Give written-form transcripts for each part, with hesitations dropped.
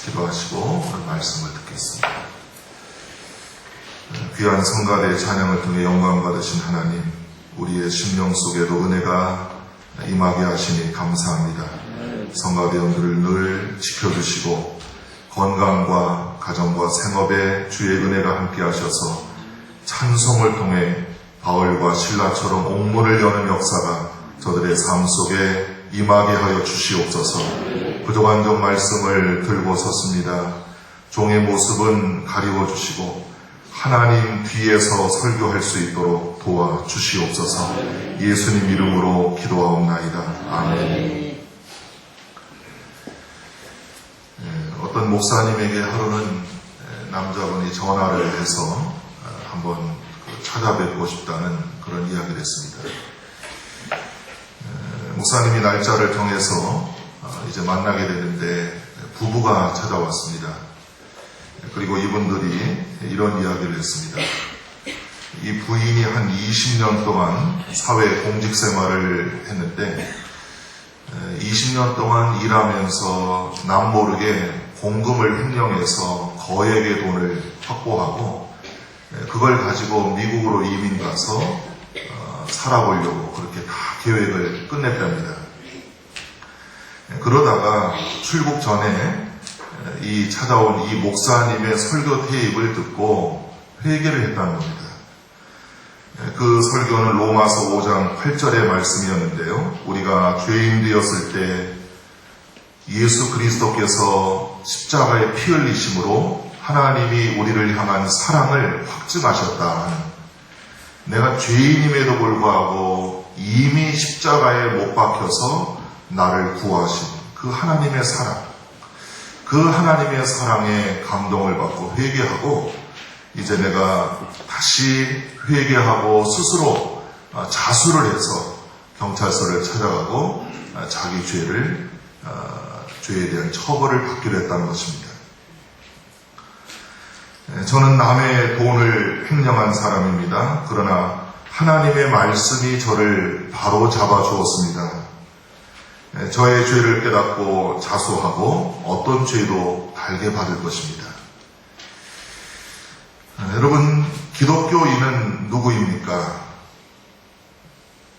기도하시고 오늘 말씀을 듣겠습니다. 귀한 성가대 찬양을 통해 영광 받으신 하나님, 우리의 심령 속에도 은혜가 임하게 하시니 감사합니다. 성가대원들을 늘 지켜주시고 건강과 가정과 생업에 주의 은혜가 함께 하셔서 찬송을 통해 바울과 실라처럼 옥문을 여는 역사가 저들의 삶 속에 임하게 하여 주시옵소서. 부족한 점 말씀을 들고 섰습니다. 종의 모습은 가리워 주시고 하나님 뒤에서 설교할 수 있도록 도와주시옵소서. 예수님 이름으로 기도하옵나이다. 아멘. 어떤 목사님에게 하루는 남자분이 전화를 해서 한번 찾아뵙고 싶다는 그런 이야기를 했습니다. 목사님이 날짜를 정해서 이제 만나게 되는데 부부가 찾아왔습니다. 그리고 이분들이 이런 이야기를 했습니다. 이 부인이 한 20년 동안 사회 공직 생활을 했는데 20년 동안 일하면서 남모르게 공금을 횡령해서 거액의 돈을 확보하고 그걸 가지고 미국으로 이민 가서 살아보려고 그렇게 다 계획을 끝냈답니다. 그러다가 출국 전에 찾아온 이 목사님의 설교 테이프를 듣고 회개를 했다는 겁니다. 그 설교는 로마서 5장 8절의 말씀이었는데요. 우리가 죄인 되었을 때 예수 그리스도께서 십자가에 피 흘리심으로 하나님이 우리를 향한 사랑을 확증하셨다. 내가 죄인임에도 불구하고 이미 십자가에 못 박혀서 나를 구하신 그 하나님의 사랑, 그 하나님의 사랑에 감동을 받고 회개하고 이제 내가 다시 회개하고 스스로 자수를 해서 경찰서를 찾아가고 자기 죄에 대한 처벌을 받기로 했다는 것입니다. 저는 남의 돈을 횡령한 사람입니다. 그러나 하나님의 말씀이 저를 바로 잡아 주었습니다. 저의 죄를 깨닫고 자수하고 어떤 죄도 달게 받을 것입니다. 여러분, 기독교인은 누구입니까?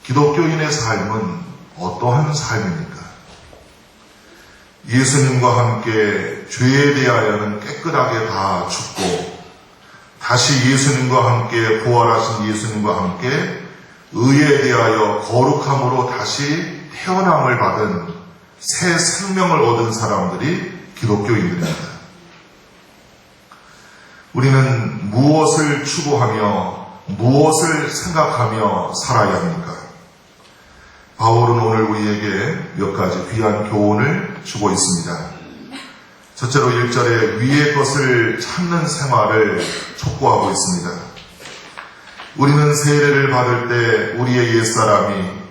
기독교인의 삶은 어떠한 삶입니까? 예수님과 함께 죄에 대하여는 깨끗하게 다 죽고 다시 예수님과 함께 부활하신 예수님과 함께 의에 대하여 거룩함으로 다시 태어남을 받은 새 생명을 얻은 사람들이 기독교인들입니다. 우리는 무엇을 추구하며 무엇을 생각하며 살아야 합니까? 바울은 오늘 우리에게 몇 가지 귀한 교훈을 주고 있습니다. 첫째로 1절에 위의 것을 찾는 생활을 촉구하고 있습니다. 우리는 세례를 받을 때 우리의 옛사람이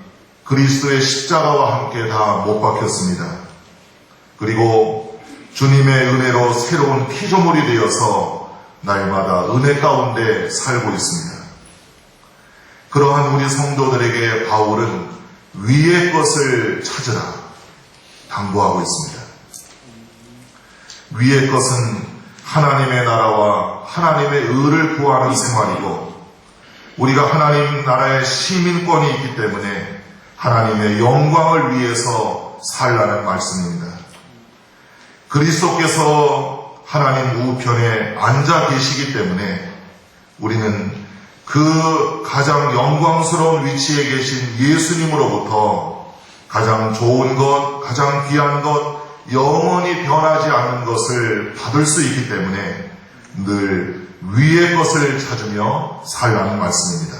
그리스도의 십자가와 함께 다 못 박혔습니다. 그리고 주님의 은혜로 새로운 피조물이 되어서 날마다 은혜 가운데 살고 있습니다. 그러한 우리 성도들에게 바울은 위의 것을 찾으라 당부하고 있습니다. 위의 것은 하나님의 나라와 하나님의 의를 구하는 생활이고 우리가 하나님 나라의 시민권이 있기 때문에 하나님의 영광을 위해서 살라는 말씀입니다. 그리스도께서 하나님 우편에 앉아 계시기 때문에 우리는 그 가장 영광스러운 위치에 계신 예수님으로부터 가장 좋은 것, 가장 귀한 것, 영원히 변하지 않는 것을 받을 수 있기 때문에 늘 위의 것을 찾으며 살라는 말씀입니다.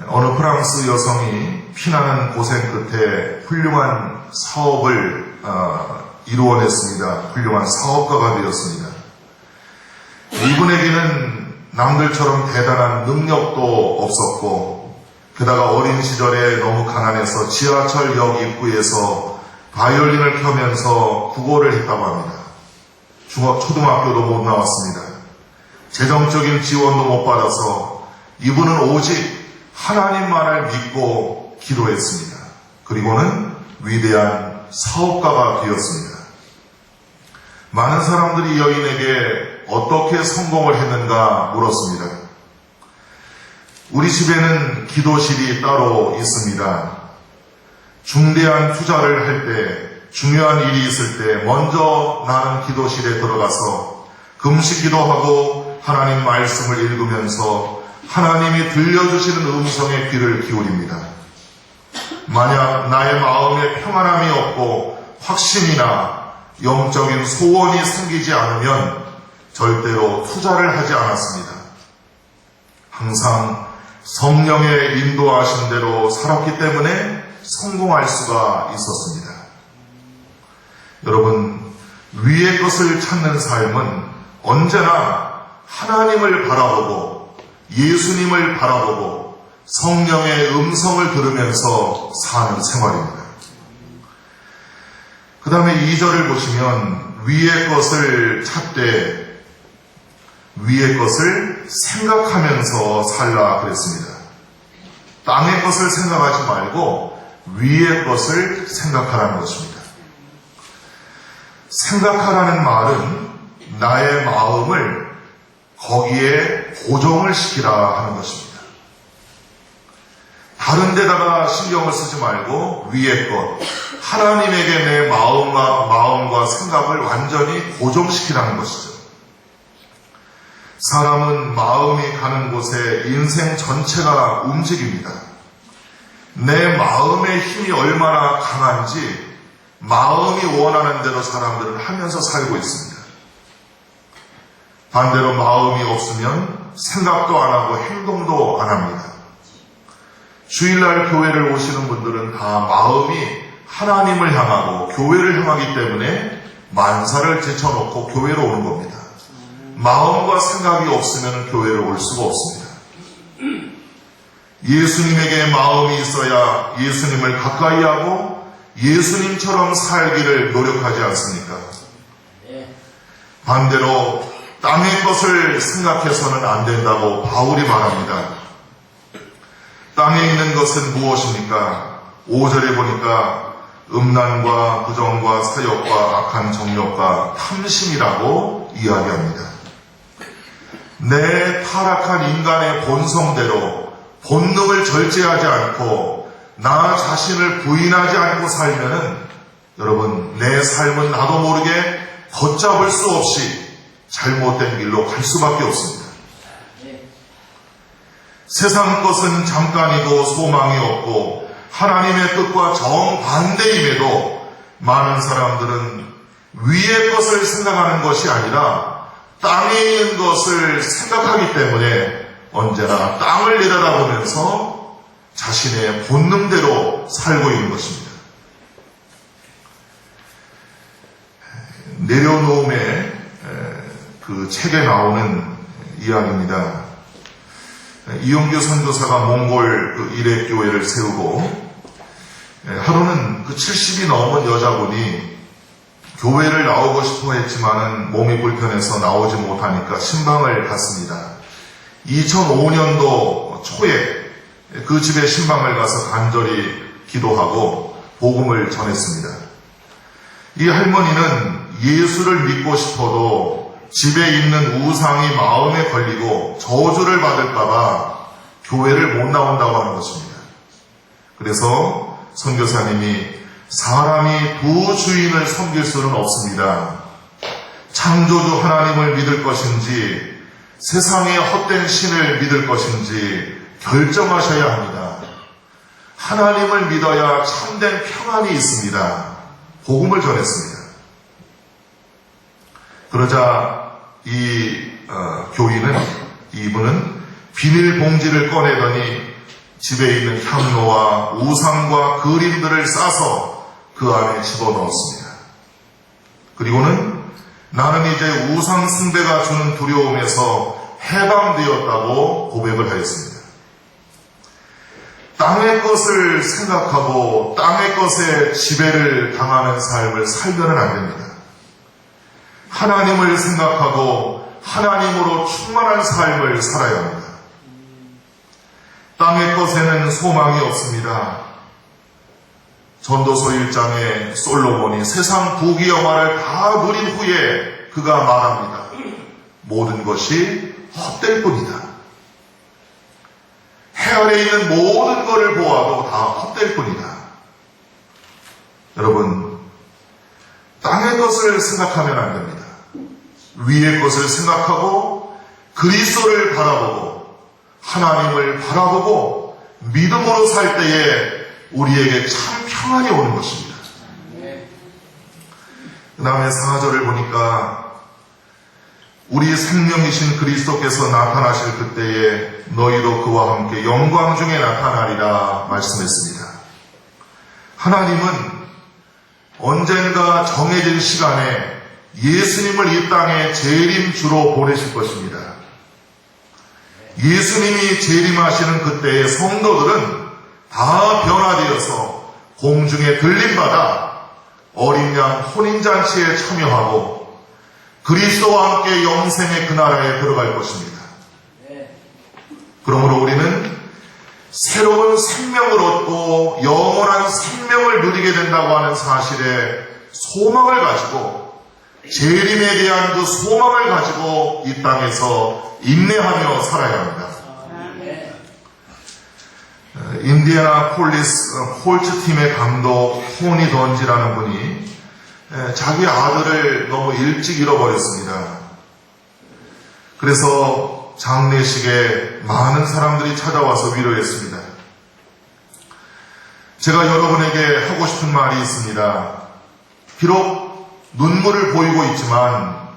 어느 프랑스 여성이 피나는 고생 끝에 훌륭한 사업을 이루어냈습니다. 훌륭한 사업가가 되었습니다. 이분에게는 남들처럼 대단한 능력도 없었고 게다가 어린 시절에 너무 가난해서 지하철역 입구에서 바이올린을 켜면서 구걸을 했다고 합니다. 초등학교도 못 나왔습니다. 재정적인 지원도 못 받아서 이분은 오직 하나님만을 믿고 기도했습니다. 그리고는 위대한 사업가가 되었습니다. 많은 사람들이 여인에게 어떻게 성공을 했는가 물었습니다. 우리 집에는 기도실이 따로 있습니다. 중대한 투자를 할 때, 중요한 일이 있을 때 먼저 나는 기도실에 들어가서 금식 기도하고 하나님 말씀을 읽으면서 하나님이 들려주시는 음성에 귀를 기울입니다. 만약 나의 마음에 평안함이 없고 확신이나 영적인 소원이 생기지 않으면 절대로 투자를 하지 않았습니다. 항상 성령의 인도하신 대로 살았기 때문에 성공할 수가 있었습니다. 여러분, 위의 것을 찾는 삶은 언제나 하나님을 바라보고 예수님을 바라보고 성령의 음성을 들으면서 사는 생활입니다. 그 다음에 2절을 보시면 위의 것을 찾되 위의 것을 생각하면서 살라 그랬습니다. 땅의 것을 생각하지 말고 위의 것을 생각하라는 것입니다. 생각하라는 말은 나의 마음을 거기에 고정을 시키라 하는 것입니다. 다른 데다가 신경을 쓰지 말고 위의 것, 하나님에게 내 마음과 생각을 완전히 고정시키라는 것이죠. 사람은 마음이 가는 곳에 인생 전체가 움직입니다. 내 마음의 힘이 얼마나 강한지 마음이 원하는 대로 사람들은 하면서 살고 있습니다. 반대로 마음이 없으면 생각도 안 하고 행동도 안 합니다. 주일날 교회를 오시는 분들은 다 마음이 하나님을 향하고 교회를 향하기 때문에 만사를 제쳐놓고 교회로 오는 겁니다. 마음과 생각이 없으면 교회를 올 수가 없습니다. 예수님에게 마음이 있어야 예수님을 가까이 하고 예수님처럼 살기를 노력하지 않습니까? 반대로 땅의 것을 생각해서는 안 된다고 바울이 말합니다. 땅에 있는 것은 무엇입니까? 5절에 보니까 음란과 부정과 사욕과 악한 정욕과 탐심이라고 이야기합니다. 내 타락한 인간의 본성대로 본능을 절제하지 않고 나 자신을 부인하지 않고 살면은 여러분 내 삶은 나도 모르게 걷잡을 수 없이 잘못된 길로 갈 수밖에 없습니다. 세상 것은 잠깐이고 소망이 없고 하나님의 뜻과 정반대임에도 많은 사람들은 위의 것을 생각하는 것이 아니라 땅에 있는 것을 생각하기 때문에 언제나 땅을 내려다보면서 자신의 본능대로 살고 있는 것입니다. 내려놓음의 그 책에 나오는 이야기입니다. 이용규 선교사가 몽골 일회 교회를 세우고 하루는 그 70이 넘은 여자분이 교회를 나오고 싶어 했지만은 몸이 불편해서 나오지 못하니까 신방을 갔습니다. 2005년도 초에 그 집에 신방을 가서 간절히 기도하고 복음을 전했습니다. 이 할머니는 예수를 믿고 싶어도 집에 있는 우상이 마음에 걸리고 저주를 받을까봐 교회를 못 나온다고 하는 것입니다. 그래서 선교사님이 사람이 두 주인을 섬길 수는 없습니다. 창조주 하나님을 믿을 것인지 세상의 헛된 신을 믿을 것인지 결정하셔야 합니다. 하나님을 믿어야 참된 평안이 있습니다. 복음을 전했습니다. 그러자 이 이분은 비닐봉지를 꺼내더니 집에 있는 향로와 우상과 그림들을 싸서 그 안에 집어넣었습니다. 그리고는 나는 이제 우상 숭배가 주는 두려움에서 해방되었다고 고백을 하였습니다. 땅의 것을 생각하고 땅의 것에 지배를 당하는 삶을 살면은 안 됩니다. 하나님을 생각하고 하나님으로 충만한 삶을 살아야 합니다. 땅의 것에는 소망이 없습니다. 전도서 1장에 솔로몬이 세상 부귀영화를 다 누린 후에 그가 말합니다. 모든 것이 헛될 뿐이다. 해 아래 있는 모든 것을 보아도 다 헛될 뿐이다. 여러분, 땅의 것을 생각하면 안 됩니다. 위의 것을 생각하고 그리스도를 바라보고 하나님을 바라보고 믿음으로 살 때에 우리에게 참 평안이 오는 것입니다. 그 다음에 4절을 보니까 우리 생명이신 그리스도께서 나타나실 그때에 너희도 그와 함께 영광 중에 나타나리라 말씀했습니다. 하나님은 언젠가 정해진 시간에 예수님을 이 땅에 재림주로 보내실 것입니다. 예수님이 재림하시는 그때의 성도들은 다 변화되어서 공중에 들림받아 어린 양 혼인잔치에 참여하고 그리스도와 함께 영생의 그 나라에 들어갈 것입니다. 그러므로 우리는 새로운 생명을 얻고 영원한 생명을 누리게 된다고 하는 사실에 소망을 가지고 재림에 대한 그 소망을 가지고 이 땅에서 인내하며 살아야 합니다. 인디애나폴리스 홀츠 팀의 감독 토니 던지라는 분이 자기 아들을 너무 일찍 잃어버렸습니다. 그래서 장례식에 많은 사람들이 찾아와서 위로했습니다. 제가 여러분에게 하고 싶은 말이 있습니다. 비록 눈물을 보이고 있지만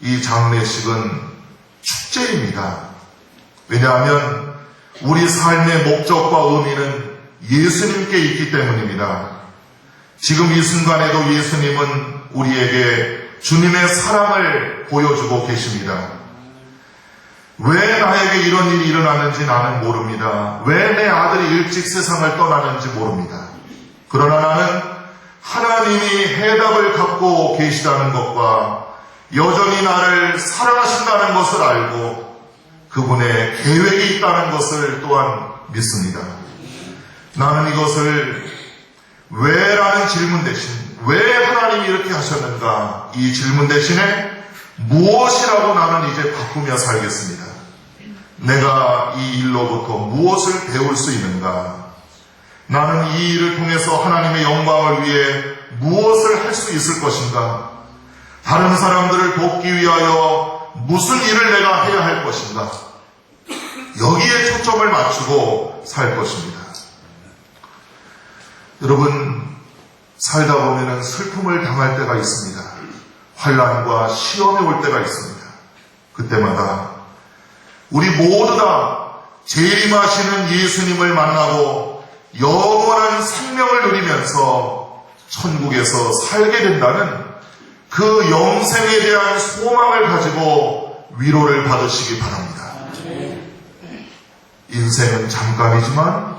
이 장례식은 축제입니다. 왜냐하면 우리 삶의 목적과 의미는 예수님께 있기 때문입니다. 지금 이 순간에도 예수님은 우리에게 주님의 사랑을 보여주고 계십니다. 왜 나에게 이런 일이 일어나는지 나는 모릅니다. 왜 내 아들이 일찍 세상을 떠나는지 모릅니다. 그러나 나는 하나님이 해답을 갖고 계시다는 것과 여전히 나를 사랑하신다는 것을 알고 그분의 계획이 있다는 것을 또한 믿습니다. 나는 이것을 왜라는 질문 대신 왜 하나님이 이렇게 하셨는가 이 질문 대신에 무엇이라고 나는 이제 바꾸며 살겠습니다. 내가 이 일로부터 무엇을 배울 수 있는가? 나는 이 일을 통해서 하나님의 영광을 위해 무엇을 할 수 있을 것인가? 다른 사람들을 돕기 위하여 무슨 일을 내가 해야 할 것인가? 여기에 초점을 맞추고 살 것입니다. 여러분, 살다 보면 슬픔을 당할 때가 있습니다. 환난과 시험이 올 때가 있습니다. 그때마다 우리 모두 다 재림하시는 예수님을 만나고 영원한 생명을 누리면서 천국에서 살게 된다는 그 영생에 대한 소망을 가지고 위로를 받으시기 바랍니다. 인생은 잠깐이지만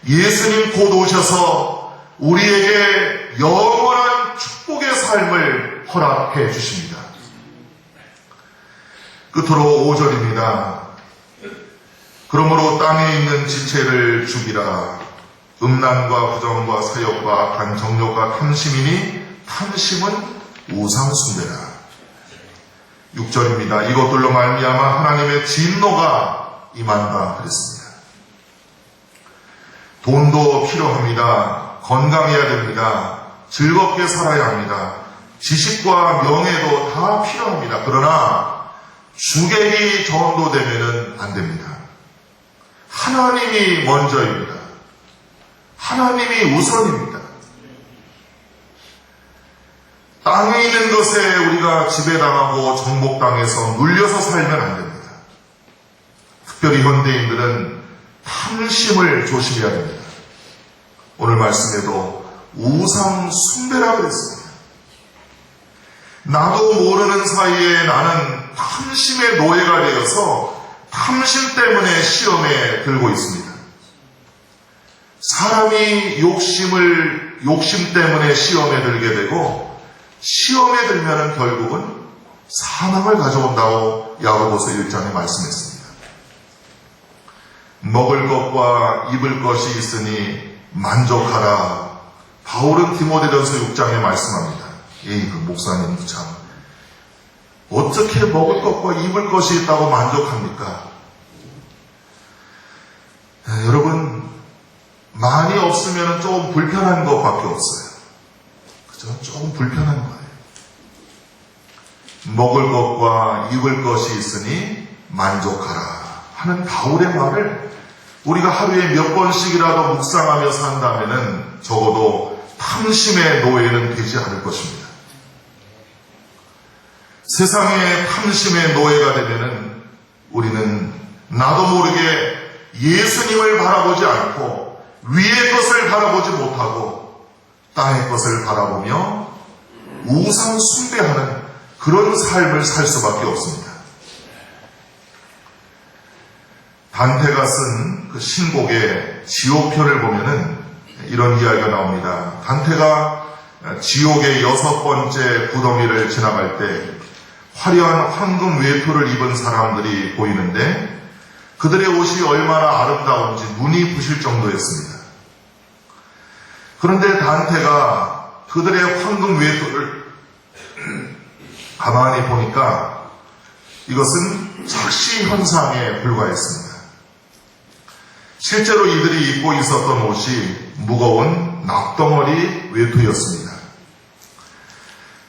예수님 곧 오셔서 우리에게 영원한 축복의 삶을 허락해 주십니다. 끝으로 5절입니다. 그러므로 땅에 있는 지체를 죽이라. 음란과 부정과 사욕과 악한 정욕과 탐심이니 탐심은 우상 숭배라. 6절입니다. 이것들로 말미암아 하나님의 진노가 임한다 그랬습니다. 돈도 필요합니다. 건강해야 됩니다. 즐겁게 살아야 합니다. 지식과 명예도 다 필요합니다. 그러나 주객이 전도되면 안 됩니다. 하나님이 먼저입니다. 하나님이 우선입니다. 땅에 있는 것에 우리가 지배당하고 정복당해서 눌려서 살면 안 됩니다. 특별히 현대인들은 탐심을 조심해야 됩니다. 오늘 말씀에도 우상 숭배라고 그랬습니다. 나도 모르는 사이에 나는 탐심의 노예가 되어서 탐심 때문에 시험에 들고 있습니다. 사람이 욕심 때문에 시험에 들게 되고 시험에 들면 결국은 사망을 가져온다고 야고보서 1장에 말씀했습니다. 먹을 것과 입을 것이 있으니 만족하라. 바울은 디모데전서 6장에 말씀합니다. 그 목사님도 참 어떻게 먹을 것과 입을 것이 있다고 만족합니까? 여러분, 많이 없으면 조금 불편한 것밖에 없어요. 그죠? 조금 불편한 거예요. 먹을 것과 입을 것이 있으니 만족하라 하는 바울의 말을 우리가 하루에 몇 번씩이라도 묵상하며 산다면은 적어도 탐심의 노예는 되지 않을 것입니다. 세상의 탐심의 노예가 되면은 우리는 나도 모르게 예수님을 바라보지 않고 위의 것을 바라보지 못하고 땅의 것을 바라보며 우상 숭배하는 그런 삶을 살 수밖에 없습니다. 단테가 쓴 그 신곡의 지옥편을 보면은 이런 이야기가 나옵니다. 단테가 지옥의 6번째 구덩이를 지나갈 때 화려한 황금 외투를 입은 사람들이 보이는데 그들의 옷이 얼마나 아름다운지 눈이 부실 정도였습니다. 그런데 단테가 그들의 황금 외투를 가만히 보니까 이것은 즉시 현상에 불과했습니다. 실제로 이들이 입고 있었던 옷이 무거운 납덩어리 외투였습니다.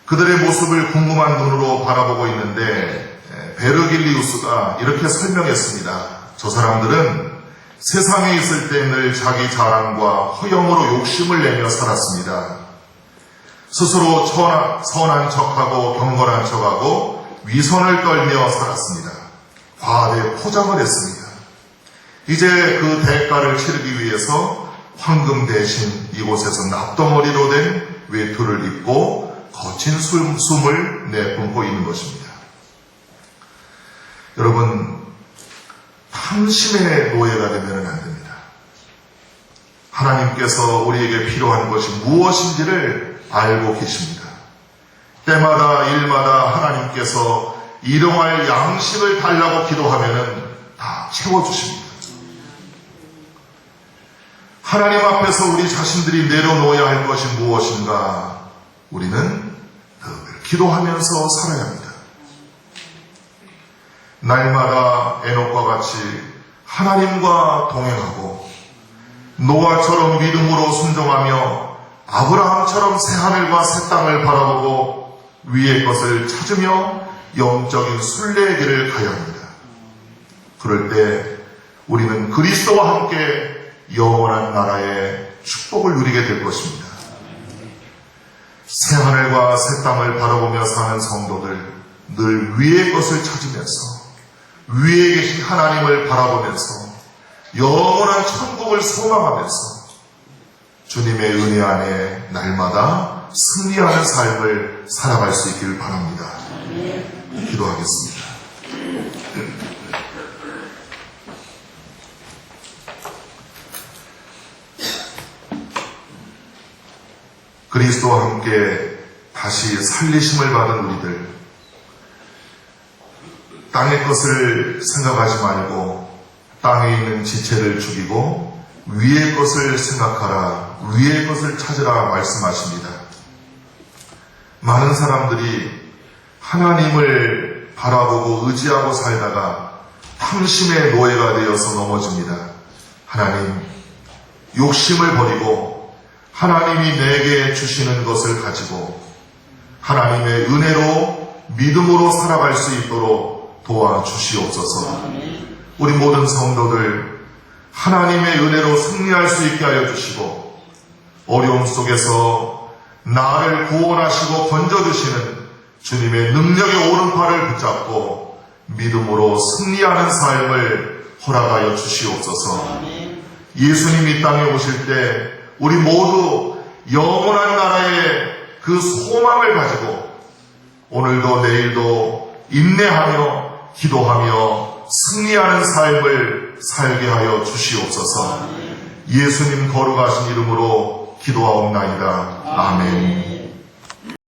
그들의 모습을 궁금한 눈으로 바라보고 있는데 베르길리우스가 이렇게 설명했습니다. 저 사람들은 세상에 있을 때 늘 자기 자랑과 허영으로 욕심을 내며 살았습니다. 스스로 선한 척하고 경건한 척하고 위선을 떨며 살았습니다. 과대 포장을 했습니다. 이제 그 대가를 치르기 위해서 황금 대신 이곳에서 납덩어리로 된 외투를 입고 거친 숨을 내뿜고 있는 것입니다. 여러분, 탐심의 노예가 되면 안 됩니다. 하나님께서 우리에게 필요한 것이 무엇인지를 알고 계십니다. 때마다 일마다 하나님께서 일용할 양식을 달라고 기도하면 다 채워주십니다. 하나님 앞에서 우리 자신들이 내려놓아야 할 것이 무엇인가 우리는 늘 기도하면서 살아야 합니다. 날마다 에녹과 같이 하나님과 동행하고 노아처럼 믿음으로 순종하며 아브라함처럼 새하늘과 새 땅을 바라보고 위의 것을 찾으며 영적인 순례의 길을 가야 합니다. 그럴 때 우리는 그리스도와 함께 영원한 나라의 축복을 누리게 될 것입니다. 새하늘과 새 땅을 바라보며 사는 성도들, 늘 위의 것을 찾으면서 위에 계신 하나님을 바라보면서 영원한 천국을 소망하면서 주님의 은혜 안에 날마다 승리하는 삶을 살아갈 수 있기를 바랍니다. 기도하겠습니다. 그리스도와 함께 다시 살리심을 받은 우리들, 땅의 것을 생각하지 말고 땅에 있는 지체를 죽이고 위의 것을 생각하라, 위의 것을 찾으라 말씀하십니다. 많은 사람들이 하나님을 바라보고 의지하고 살다가 탐심의 노예가 되어서 넘어집니다. 하나님, 욕심을 버리고 하나님이 내게 주시는 것을 가지고 하나님의 은혜로 믿음으로 살아갈 수 있도록 도와주시옵소서. 우리 모든 성도들 하나님의 은혜로 승리할 수 있게 하여 주시고 어려움 속에서 나를 구원하시고 건져주시는 주님의 능력의 오른팔을 붙잡고 믿음으로 승리하는 삶을 허락하여 주시옵소서. 예수님이 땅에 오실 때 우리 모두 영원한 나라의 그 소망을 가지고 오늘도 내일도 인내하며 기도하며 승리하는 삶을 살게 하여 주시옵소서. 예수님 거룩하신 이름으로 기도하옵나이다. 아멘.